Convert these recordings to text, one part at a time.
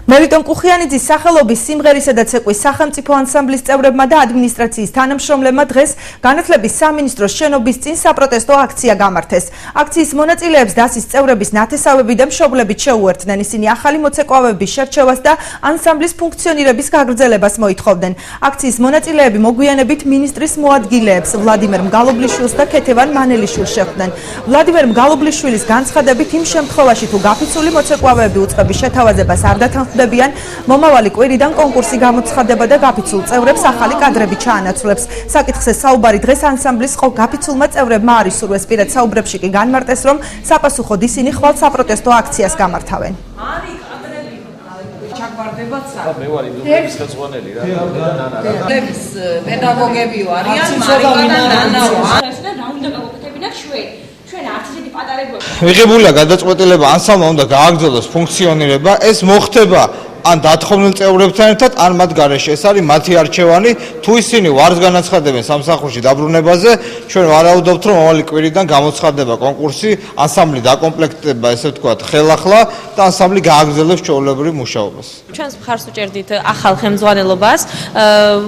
მელიტონ კუხიანიძის სახელობის სიმღერისა და ცეკვის სახელმწიფო ანსამბლის წევრებმა და ადმინისტრაციის თანამშრომლებმა დღეს განათლების სამინისტროს შენობის წინ საპროტესტო აქცია გამართეს. აქციის მონაწილეებს დასის წევრების ნათესავები და მშობლებით შეუერთდნენ. ისინი ახალი მოცეკვავების შერჩევას და ანსამბლის ფუნქციონირების გაგრძელებას მოითხოვდნენ. აქციის მონაწილეები მოგვიანებით მინისტრის მოადგილეებს ვლადიმერ მგალობლიშვილს და ქეთევან მანელიშვილს შეხვდნენ. ვლადიმერ მგალობლიშვილის განცხადებით იმ შემთხვევაში თუ გაფიცული მოცეკვავები უწყების შეთავაზებას არ დათანხმდებიან, მომავალი კვირიდან კონკურსი გამოცხადება და გაფიცულ წევრებს ახალი კადრები ჩაანაცვლებს. საკითხზე საუბარი დღეს ანსამბლის გაფიცულმა წევრებმა არ ისურვეს. პირად საუბრებში კი განმარტეს, რომ საპასუხოდ ისინი ხვალ საპროტესტო აქციას გამართავენ. მე ვარ ინდუსტრიის ხელმძღვანელი რა. პედაგოგები არიან, მარიკა და ნანაო. რა უნდა გავაკეთებინათ ჩვენ არც ისეთი პატარებია. მიღებულია გადაწყვეტილება ანსამბლმა უნდა გააგრძელოს ფუნქციონირება, ეს მოხდება ან დათხოვნილ წევრებთან ერთად, ან მათ გარეშე. ეს არის მათი არჩევანი, თუ ისინი ვარს განაცხადებენ სამსახურში დაბრუნებაზე, ჩვენ ვარაუდობთ, რომ მომავალი კვირიდან გამოცხადება კონკურსი, ანსამბლი დაკომპლექტდება, ესე ვთქვათ, ხელახლა და ანსამბლი გააგრძელებს ჩვეულებრივ მუშაობას. ჩვენს მხარს ვუჭერდით ახალ ხელმძღვანელობას,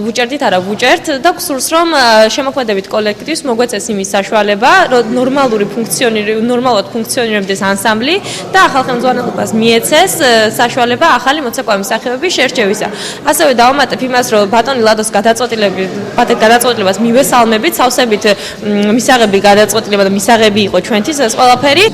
ვუჭერდით არა ვუჭერთ და გსურს რომ შემოქმედებით კოლექტივს მოგვეწეს იმის საშუალება, რომ ნორმალურად ფუნქციონირებდეს ანსამბლი და ახალ ხელმძღვანელობას მიეცეს საშუალება ახალი მოცეკვავის სახეობის შერჩევისა. ასევე დავამატებ იმას, რომ ბატონი ლადოს გადაწყვეტილებას მივესალმებით, სავსებით მისაღები გადაწყვეტილება და მისაღები იყო ჩვენთვის ეს ყველაფერი.